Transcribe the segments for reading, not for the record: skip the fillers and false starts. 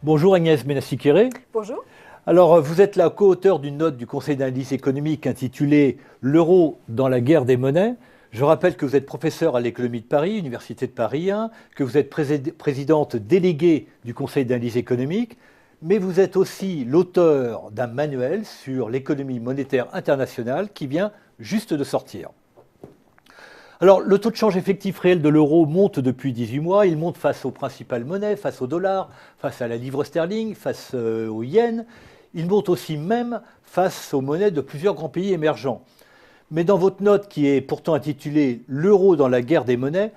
Bonjour Agnès Benassi-Kéré. Bonjour. Alors, vous êtes la co-auteure d'une note du Conseil d'analyse économique intitulée «L'euro dans la guerre des monnaies». Je rappelle que vous êtes professeur à l'Économie de Paris, Université de Paris 1, que vous êtes présidente déléguée du Conseil d'analyse économique, mais vous êtes aussi l'auteur d'un manuel sur l'économie monétaire internationale qui vient juste de sortir. Alors, le taux de change effectif réel de l'euro monte depuis 18 mois. Il monte face aux principales monnaies, face au dollar, face à la livre sterling, face au yen. Il monte aussi même face aux monnaies de plusieurs grands pays émergents. Mais dans votre note qui est pourtant intitulée « L'euro dans la guerre des monnaies »,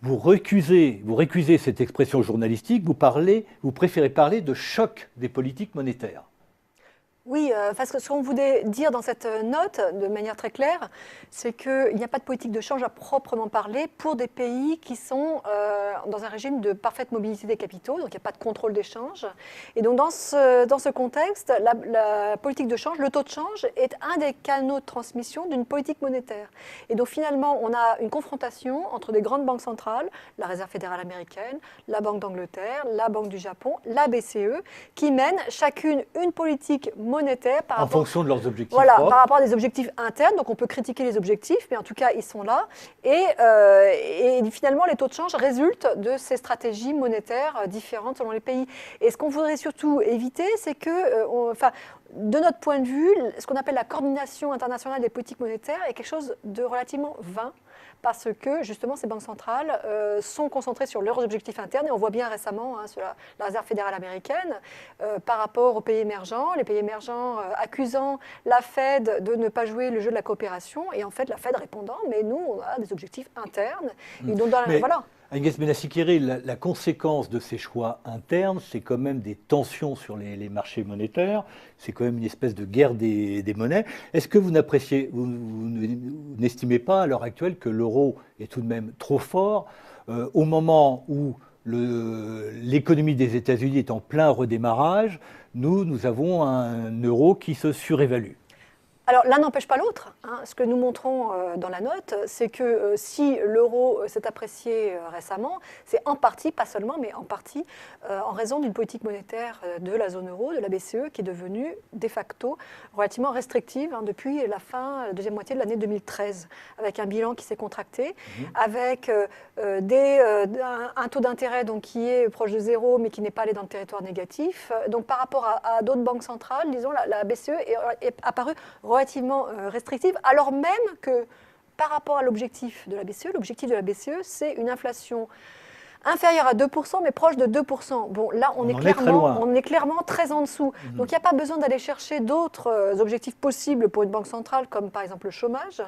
vous récusez cette expression journalistique, vous préférez parler de choc des politiques monétaires. Oui, parce que ce qu'on voulait dire dans cette note, de manière très claire, c'est qu'il n'y a pas de politique de change à proprement parler pour des pays qui sont dans un régime de parfaite mobilité des capitaux, donc il n'y a pas de contrôle d'échange. Et donc dans ce contexte, la politique de change, le taux de change, est un des canaux de transmission d'une politique monétaire. Et donc finalement, on a une confrontation entre des grandes banques centrales, la Réserve fédérale américaine, la Banque d'Angleterre, la Banque du Japon, la BCE, qui mènent chacune une politique monétaire en fonction de leurs objectifs propres. Par rapport à des objectifs internes. Donc on peut critiquer les objectifs, mais en tout cas ils sont là. Et finalement les taux de change résultent de ces stratégies monétaires différentes selon les pays. Et ce qu'on voudrait surtout éviter, c'est que, de notre point de vue, ce qu'on appelle la coordination internationale des politiques monétaires est quelque chose de relativement vain, parce que justement ces banques centrales sont concentrées sur leurs objectifs internes, et on voit bien récemment sur la Réserve fédérale américaine par rapport aux pays émergents, les pays émergents accusant la Fed de ne pas jouer le jeu de la coopération, et en fait la Fed répondant « mais nous on a des objectifs internes ». Et donc voilà. Agnès Benassi-Kéré, la conséquence de ces choix internes, c'est quand même des tensions sur les marchés monétaires, c'est quand même une espèce de guerre des monnaies. Est-ce que vous n'estimez pas à l'heure actuelle que l'euro est tout de même trop fort au moment où l'économie des États-Unis est en plein redémarrage, nous avons un euro qui se surévalue? Alors l'un n'empêche pas l'autre. Ce que nous montrons dans la note, c'est que si l'euro s'est apprécié récemment, c'est en partie, pas seulement, mais en partie, en raison d'une politique monétaire de la zone euro, de la BCE, qui est devenue de facto relativement restrictive depuis la deuxième moitié de l'année 2013, avec un bilan qui s'est contracté, avec un taux d'intérêt qui est proche de zéro, mais qui n'est pas allé dans le territoire négatif. Donc par rapport à d'autres banques centrales, disons, la BCE est apparue relativement restrictive, alors même que par rapport à l'objectif de la BCE, c'est une inflation inférieure à 2%, mais proche de 2%. Bon, là, on est clairement très en dessous. Donc, il n'y a pas besoin d'aller chercher d'autres objectifs possibles pour une banque centrale, comme par exemple le chômage.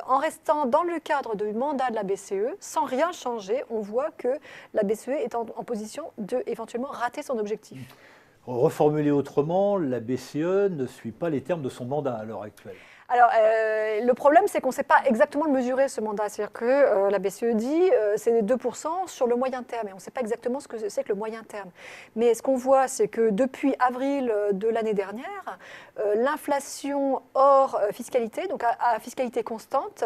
En restant dans le cadre du mandat de la BCE, sans rien changer, on voit que la BCE est en position de éventuellement rater son objectif. Reformulé autrement, la BCE ne suit pas les termes de son mandat à l'heure actuelle. Alors, le problème, c'est qu'on ne sait pas exactement le mesurer, ce mandat. C'est-à-dire que la BCE dit c'est 2% sur le moyen terme. Et on ne sait pas exactement ce que c'est que le moyen terme. Mais ce qu'on voit, c'est que depuis avril de l'année dernière, l'inflation hors fiscalité, donc à fiscalité constante,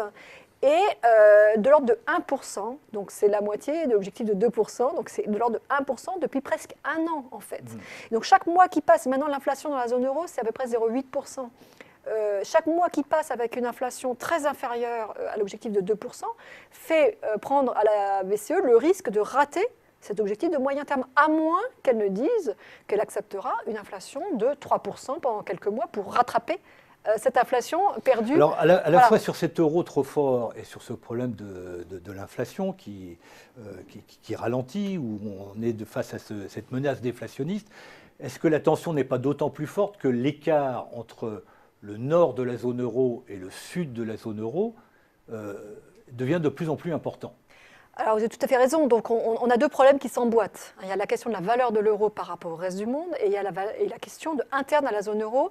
et de l'ordre de 1%, donc c'est la moitié de l'objectif de 2%, donc c'est de l'ordre de 1% depuis presque un an en fait. Donc chaque mois qui passe, maintenant l'inflation dans la zone euro, c'est à peu près 0,8%. Chaque mois qui passe avec une inflation très inférieure à l'objectif de 2% fait prendre à la BCE le risque de rater cet objectif de moyen terme, à moins qu'elle ne dise qu'elle acceptera une inflation de 3% pendant quelques mois pour rattraper cette inflation perdue. Alors, à la fois sur cet euro trop fort et sur ce problème de l'inflation qui ralentit, où on est face à cette menace déflationniste, est-ce que la tension n'est pas d'autant plus forte que l'écart entre le nord de la zone euro et le sud de la zone euro devient de plus en plus important? Alors, vous avez tout à fait raison. Donc, on a deux problèmes qui s'emboîtent. Il y a la question de la valeur de l'euro par rapport au reste du monde, et il y a la question interne à la zone euro.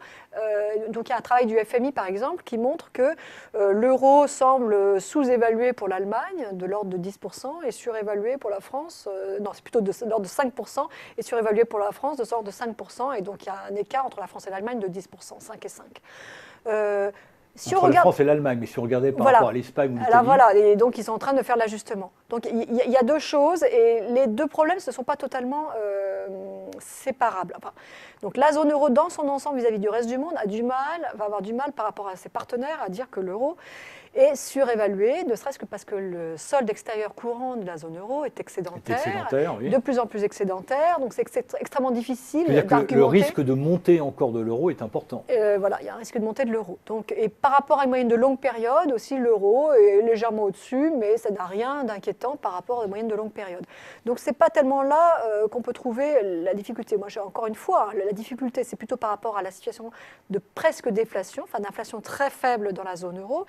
Donc, il y a un travail du FMI, par exemple, qui montre que l'euro semble sous-évalué pour l'Allemagne, de l'ordre de 10%, et surévalué pour la France. Non, c'est plutôt de l'ordre de 5%, et surévalué pour la France, de l'ordre de 5%. Et donc, il y a un écart entre la France et l'Allemagne de 10%, 5 et 5. Si Entre on la regarde, France et l'Allemagne, mais si on regardait par voilà. rapport à l'Espagne ou l'Italie... Alors voilà, et donc ils sont en train de faire l'ajustement. Donc il y a deux choses, et les deux problèmes ne sont pas totalement séparables. Enfin, donc la zone euro dans son ensemble vis-à-vis du reste du monde va avoir du mal par rapport à ses partenaires à dire que l'euro est surévalué, ne serait-ce que parce que le solde extérieur courant de la zone euro est excédentaire, oui. de plus en plus excédentaire, donc c'est extrêmement difficile d'argumenter. d'argumenter. Le risque de montée encore de l'euro est important. Voilà, il y a un risque de montée de l'euro. Et par rapport à une moyenne de longue période, aussi l'euro est légèrement au-dessus, mais ça n'a rien d'inquiétant par rapport à une moyenne de longue période. Donc ce n'est pas tellement là qu'on peut trouver la difficulté. Moi, encore une fois, la difficulté, c'est plutôt par rapport à la situation de presque déflation, enfin d'inflation très faible dans la zone euro.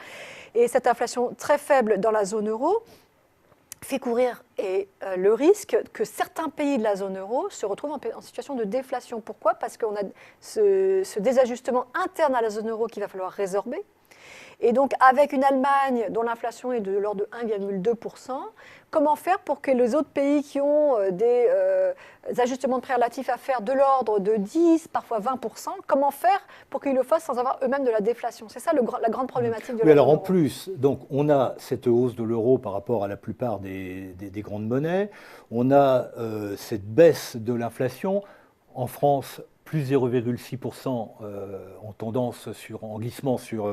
Et cette inflation très faible dans la zone euro fait courir le risque que certains pays de la zone euro se retrouvent en situation de déflation. Pourquoi ? Parce qu'on a ce désajustement interne à la zone euro qu'il va falloir résorber. Et donc, avec une Allemagne dont l'inflation est de l'ordre de 1,2%, comment faire pour que les autres pays qui ont des ajustements de prix relatifs à faire de l'ordre de 10, parfois 20%, comment faire pour qu'ils le fassent sans avoir eux-mêmes de la déflation ? C'est ça la grande problématique de la alors zone en euro. plus, donc, on a cette hausse de l'euro par rapport à la plupart des grandes monnaies. On a cette baisse de l'inflation. En France, plus 0,6% en tendance en glissement sur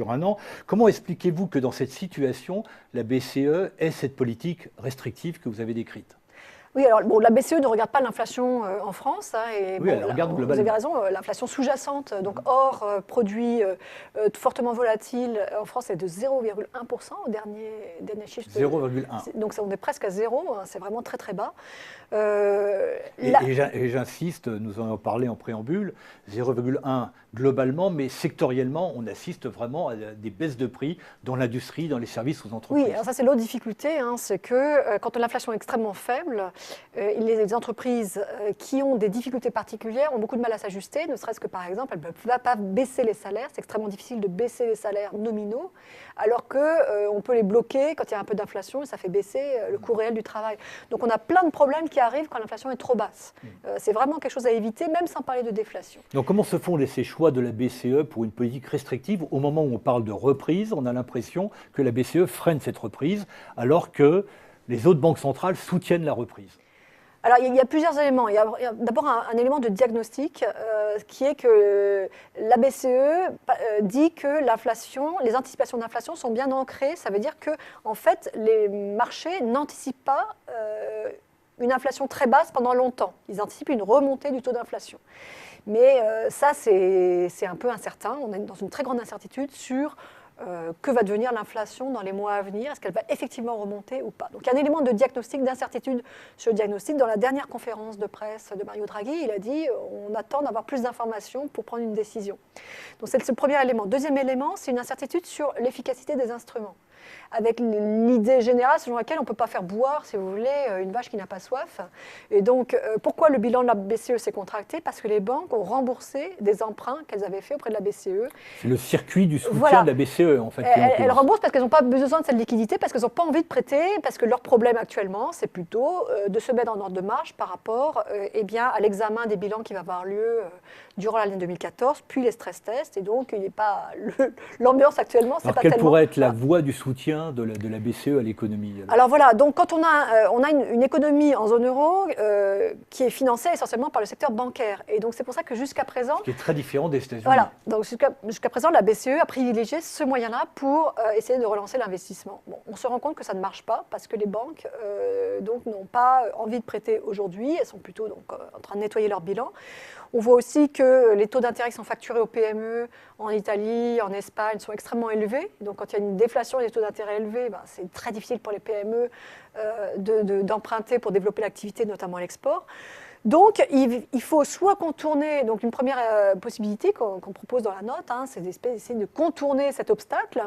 un an. Comment expliquez-vous que dans cette situation, la BCE ait cette politique restrictive que vous avez décrite ? Oui, alors la BCE ne regarde pas l'inflation en France. Et oui, elle regarde globalement. Vous avez raison, l'inflation sous-jacente, donc hors produits fortement volatiles, en France est de 0,1% au dernier chiffre. 0,1. Donc on est presque à zéro, c'est vraiment très très bas. Et j'insiste, nous en avons parlé en préambule, 0,1 globalement, mais sectoriellement, on assiste vraiment à des baisses de prix dans l'industrie, dans les services aux entreprises. Oui, alors ça c'est l'autre difficulté, c'est que quand l'inflation est extrêmement faible, les entreprises qui ont des difficultés particulières ont beaucoup de mal à s'ajuster, ne serait-ce que par exemple, elles ne peuvent pas baisser les salaires, c'est extrêmement difficile de baisser les salaires nominaux, alors qu'on peut les bloquer quand il y a un peu d'inflation et ça fait baisser le coût réel du travail. Donc on a plein de problèmes qui arrivent quand l'inflation est trop basse. C'est vraiment quelque chose à éviter, même sans parler de déflation. Donc comment se font ces choix de la BCE pour une politique restrictive? Au moment où on parle de reprise, on a l'impression que la BCE freine cette reprise, alors que les autres banques centrales soutiennent la reprise. Alors, il y a plusieurs éléments. Il y a d'abord un élément de diagnostic qui est que la BCE dit que l'inflation, les anticipations d'inflation sont bien ancrées. Ça veut dire que, en fait, les marchés n'anticipent pas une inflation très basse pendant longtemps. Ils anticipent une remontée du taux d'inflation. Mais ça, c'est un peu incertain. On est dans une très grande incertitude sur que va devenir l'inflation dans les mois à venir. Est-ce qu'elle va effectivement remonter ou pas? Donc il y a un élément de diagnostic, d'incertitude sur le diagnostic. Dans la dernière conférence de presse de Mario Draghi, il a dit on attend d'avoir plus d'informations pour prendre une décision. Donc c'est le premier élément. Deuxième élément, c'est une incertitude sur l'efficacité des instruments, avec l'idée générale selon laquelle on ne peut pas faire boire, si vous voulez, une vache qui n'a pas soif. Et donc, pourquoi le bilan de la BCE s'est contracté? Parce que les banques ont remboursé des emprunts qu'elles avaient faits auprès de la BCE. C'est le circuit du soutien de la BCE, en fait. Elles remboursent parce qu'elles n'ont pas besoin de cette liquidité, parce qu'elles n'ont pas envie de prêter, parce que leur problème actuellement, c'est plutôt de se mettre en ordre de marche par rapport à l'examen des bilans qui va avoir lieu durant l'année 2014, puis les stress tests. Et donc, il n'est pas l'ambiance actuellement, c'est pas tellement... Quelle pourrait être la voie du soutien de la BCE à l'économie? Alors voilà, donc quand on a une économie en zone euro qui est financée essentiellement par le secteur bancaire. Et donc c'est pour ça que jusqu'à présent... Ce qui est très différent des États-Unis. Voilà, donc jusqu'à présent, la BCE a privilégié ce moyen-là pour essayer de relancer l'investissement. Bon, on se rend compte que ça ne marche pas parce que les banques n'ont pas envie de prêter aujourd'hui. Elles sont plutôt en train de nettoyer leur bilan. On voit aussi que les taux d'intérêt qui sont facturés aux PME en Italie, en Espagne, sont extrêmement élevés. Donc quand il y a une déflation et des taux d'intérêt élevés, c'est très difficile pour les PME d'emprunter pour développer l'activité, notamment l'export. Donc il faut soit contourner, donc une première possibilité qu'on propose dans la note, c'est d'essayer de contourner cet obstacle,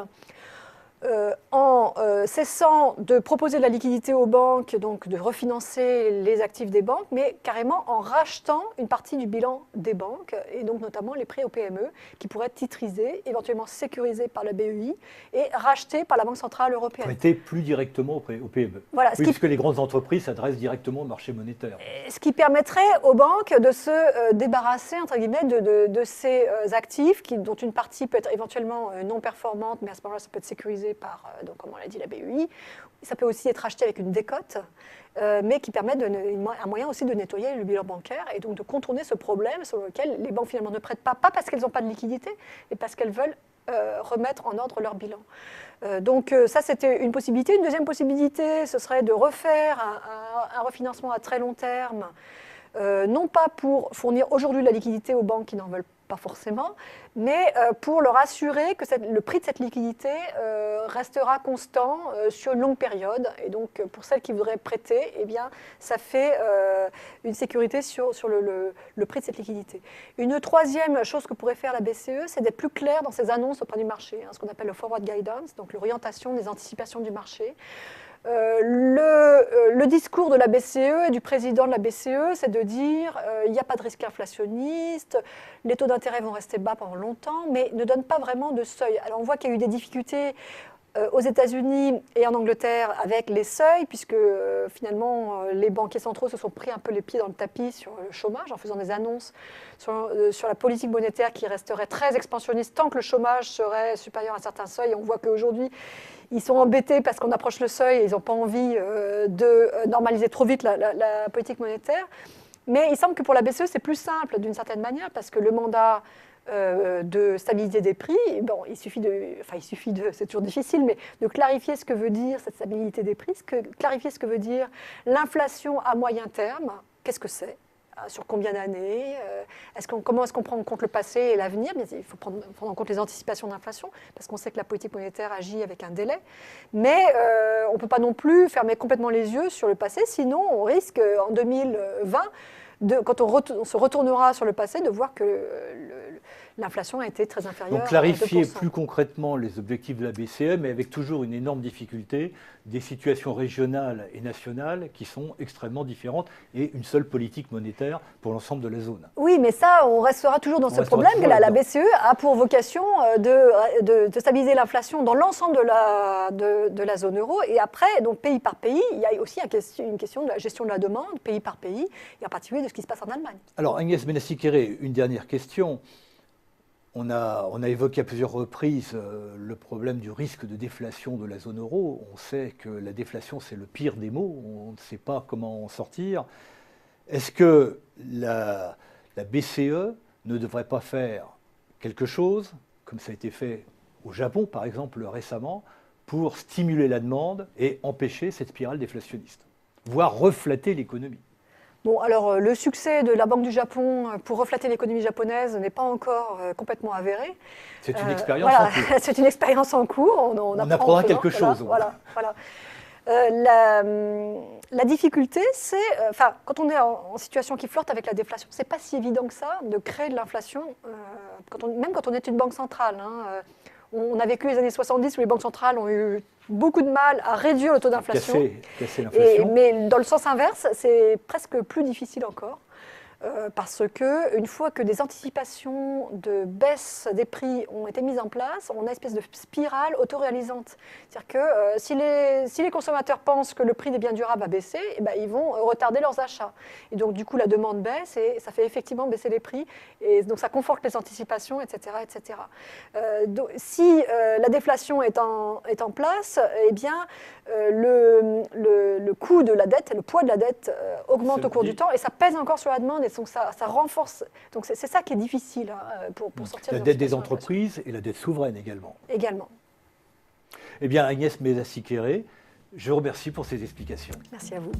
en cessant de proposer de la liquidité aux banques, donc de refinancer les actifs des banques, mais carrément en rachetant une partie du bilan des banques, et donc notamment les prêts aux PME, qui pourraient être titrisés, éventuellement sécurisés par la BEI et rachetés par la Banque Centrale Européenne. Prêter plus directement aux PME. Voilà, oui, puisque les grandes entreprises s'adressent directement au marché monétaire. Ce qui permettrait aux banques de se débarrasser, entre guillemets, de ces actifs, dont une partie peut être éventuellement non performante, mais à ce moment-là, ça peut être sécurisé par, donc, comme on l'a dit, la BEI. Ça peut aussi être acheté avec une décote, mais qui permet un moyen aussi de nettoyer le bilan bancaire et donc de contourner ce problème sur lequel les banques finalement ne prêtent pas parce qu'elles n'ont pas de liquidité, mais parce qu'elles veulent remettre en ordre leur bilan. Donc ça, c'était une possibilité. Une deuxième possibilité, ce serait de refaire un refinancement à très long terme, non pas pour fournir aujourd'hui la liquidité aux banques qui n'en veulent pas forcément, mais pour leur assurer que le prix de cette liquidité restera constant sur une longue période. Et donc, pour celles qui voudraient prêter, eh bien, ça fait une sécurité sur le prix de cette liquidité. Une troisième chose que pourrait faire la BCE, c'est d'être plus claire dans ses annonces auprès du marché, ce qu'on appelle le forward guidance, donc l'orientation des anticipations du marché. Le discours de la BCE et du président de la BCE, c'est de dire il n'y a pas de risque inflationniste, les taux d'intérêt vont rester bas pendant longtemps, mais ne donne pas vraiment de seuil. Alors on voit qu'il y a eu des difficultés aux États-Unis et en Angleterre avec les seuils, puisque finalement les banquiers centraux se sont pris un peu les pieds dans le tapis sur le chômage en faisant des annonces sur la politique monétaire qui resterait très expansionniste tant que le chômage serait supérieur à certains seuils. On voit qu'aujourd'hui, ils sont embêtés parce qu'on approche le seuil et ils n'ont pas envie de normaliser trop vite la politique monétaire. Mais il semble que pour la BCE, c'est plus simple d'une certaine manière parce que le mandat de stabilité des prix, bon, il suffit de, c'est toujours difficile, mais de clarifier ce que veut dire cette stabilité des prix, clarifier ce que veut dire l'inflation à moyen terme, qu'est-ce que c'est ? Sur combien d'années, comment est-ce qu'on prend en compte le passé et l'avenir? Il faut prendre en compte les anticipations d'inflation, parce qu'on sait que la politique monétaire agit avec un délai. Mais on ne peut pas non plus fermer complètement les yeux sur le passé, sinon on risque en 2020, quand on se retournera sur le passé, de voir que l'inflation a été très inférieure. Donc clarifier plus concrètement les objectifs de la BCE, mais avec toujours une énorme difficulté, des situations régionales et nationales qui sont extrêmement différentes et une seule politique monétaire pour l'ensemble de la zone. Oui, mais ça, on restera toujours dans ce problème que la BCE a pour vocation de stabiliser l'inflation dans l'ensemble de la zone euro. Et après, donc pays par pays, il y a aussi une question de la gestion de la demande, pays par pays, et en particulier de ce qui se passe en Allemagne. Alors Agnès Benassi-Kéré, une dernière question. On a évoqué à plusieurs reprises le problème du risque de déflation de la zone euro. On sait que la déflation, c'est le pire des maux. On ne sait pas comment en sortir. Est-ce que la BCE ne devrait pas faire quelque chose, comme ça a été fait au Japon, par exemple, récemment, pour stimuler la demande et empêcher cette spirale déflationniste, voire reflater l'économie? Bon, alors le succès de la Banque du Japon pour reflater l'économie japonaise n'est pas encore complètement avéré. C'est une expérience en cours. C'est une expérience en cours. On apprendra quelque chose. Voilà. La difficulté, c'est, quand on est en situation qui flirte avec la déflation, c'est pas si évident que ça de créer de l'inflation, même quand on est une banque centrale. On a vécu les années 70 où les banques centrales ont eu beaucoup de mal à réduire le taux d'inflation. Casser l'inflation. Mais dans le sens inverse, c'est presque plus difficile encore. Parce qu'une fois que des anticipations de baisse des prix ont été mises en place, on a une espèce de spirale autoréalisante. C'est-à-dire que si les consommateurs pensent que le prix des biens durables va baisser, ils vont retarder leurs achats. Et donc du coup, la demande baisse et ça fait effectivement baisser les prix. Et donc ça conforte les anticipations, etc. etc. Donc, si la déflation est en place, eh bien, le coût de la dette, le poids de la dette augmente au cours du temps et ça pèse encore sur la demande. Donc ça renforce. Donc c'est ça qui est difficile pour sortir de la dette des entreprises et la dette souveraine également. Également. Eh bien, Agnès Benassi-Kéré, je vous remercie pour ces explications. Merci à vous.